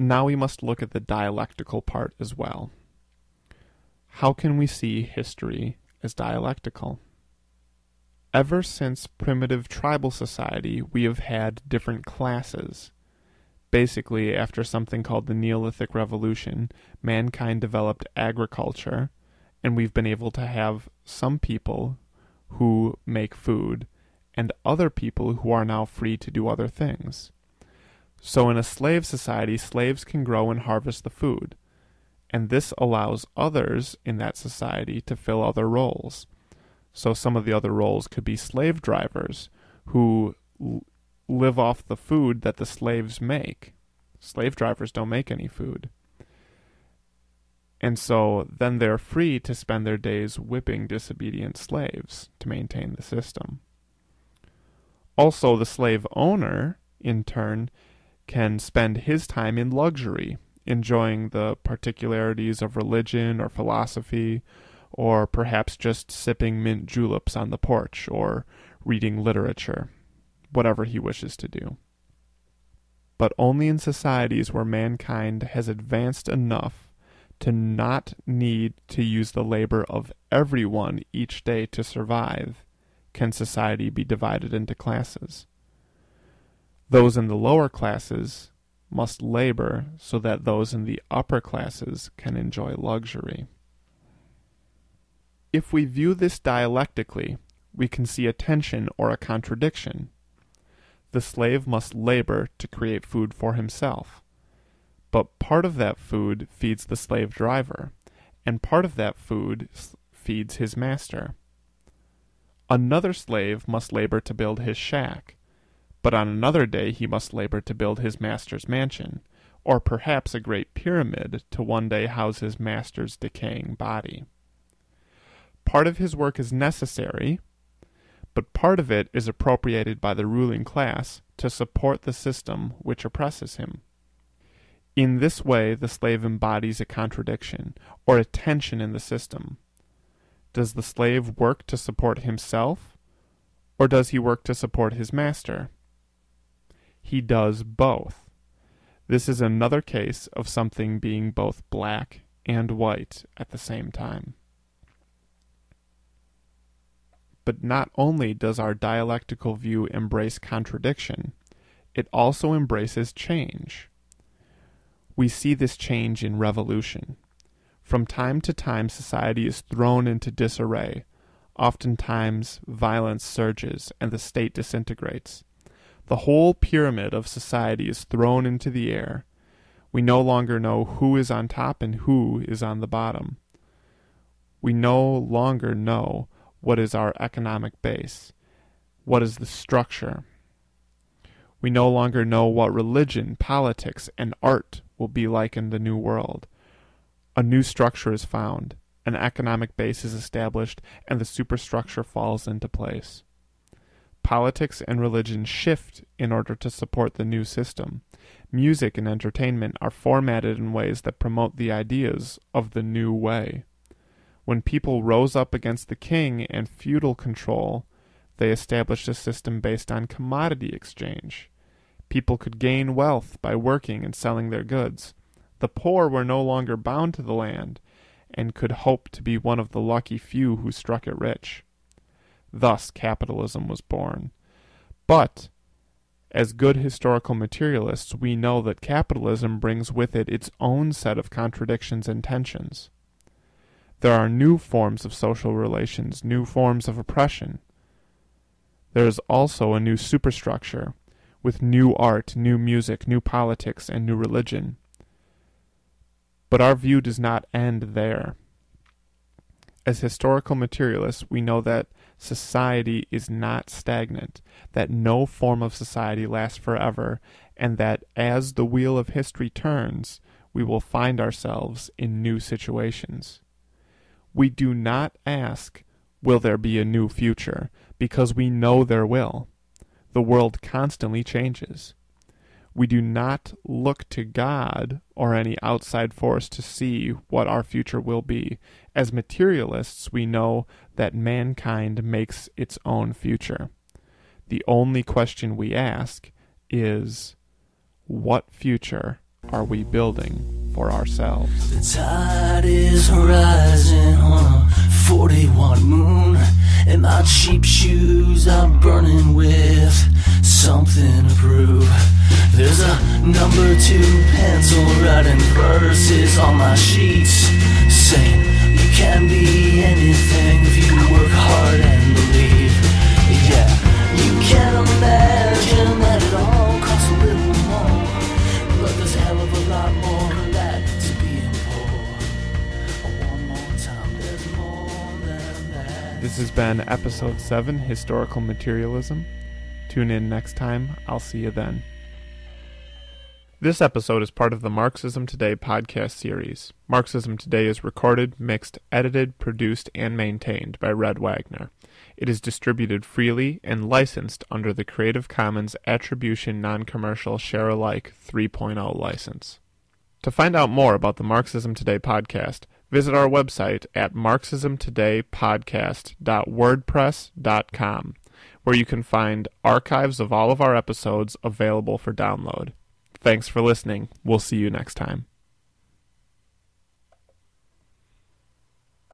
now we must look at the dialectical part as well. How can we see history as dialectical? Ever since primitive tribal society, we have had different classes. Basically, after something called the Neolithic Revolution, mankind developed agriculture, and we've been able to have some people who make food and other people who are now free to do other things. So in a slave society, slaves can grow and harvest the food, and this allows others in that society to fill other roles. So some of the other roles could be slave drivers who live off the food that the slaves make. Slave drivers don't make any food. And so then they're free to spend their days whipping disobedient slaves to maintain the system. Also, the slave owner, in turn, can spend his time in luxury, enjoying the particularities of religion or philosophy, or perhaps just sipping mint juleps on the porch or reading literature, whatever he wishes to do. But only in societies where mankind has advanced enough to not need to use the labor of everyone each day to survive can society be divided into classes. Those in the lower classes must labor so that those in the upper classes can enjoy luxury. If we view this dialectically, we can see a tension or a contradiction. The slave must labor to create food for himself, but part of that food feeds the slave driver, and part of that food feeds his master. Another slave must labor to build his shack, but on another day he must labor to build his master's mansion, or perhaps a great pyramid to one day house his master's decaying body. Part of his work is necessary, but part of it is appropriated by the ruling class to support the system which oppresses him. In this way, the slave embodies a contradiction, or a tension in the system. Does the slave work to support himself, or does he work to support his master? He does both. This is another case of something being both black and white at the same time. But not only does our dialectical view embrace contradiction, it also embraces change. We see this change in revolution. From time to time, society is thrown into disarray. Oftentimes, violence surges and the state disintegrates. The whole pyramid of society is thrown into the air. We no longer know who is on top and who is on the bottom. We no longer know what is our economic base, what is the structure. We no longer know what religion, politics, and art will be like in the new world. A new structure is found, an economic base is established, and the superstructure falls into place. Politics and religion shift in order to support the new system. Music and entertainment are formatted in ways that promote the ideas of the new way. When people rose up against the king and feudal control, they established a system based on commodity exchange. People could gain wealth by working and selling their goods. The poor were no longer bound to the land and could hope to be one of the lucky few who struck it rich. Thus, capitalism was born. But, as good historical materialists, we know that capitalism brings with it its own set of contradictions and tensions. There are new forms of social relations, new forms of oppression. There is also a new superstructure, with new art, new music, new politics, and new religion. But our view does not end there. As historical materialists, we know that society is not stagnant, that no form of society lasts forever, and that as the wheel of history turns, we will find ourselves in new situations. We do not ask, will there be a new future, because we know there will. The world constantly changes. We do not look to God or any outside force to see what our future will be. As materialists, we know that mankind makes its own future. The only question we ask is, what future are we building for ourselves? The tide is rising on a 41 moon, and my cheap shoes are burning with something to prove. There's a number 2 pencil writing verses on my sheets, saying you can be anything if you work hard and believe. Yeah, you can imagine that it all costs a little more, but there's a hell of a lot more than that to being poor. One more time, there's more than that. This has been episode 7, Historical Materialism. Tune in next time. I'll see you then. This episode is part of the Marxism Today podcast series. Marxism Today is recorded, mixed, edited, produced, and maintained by Red Wagner. It is distributed freely and licensed under the Creative Commons Attribution Non-Commercial Share-alike 3.0 license. To find out more about the Marxism Today podcast, visit our website at marxismtodaypodcast.wordpress.com, where you can find archives of all of our episodes available for download. Thanks for listening. We'll see you next time.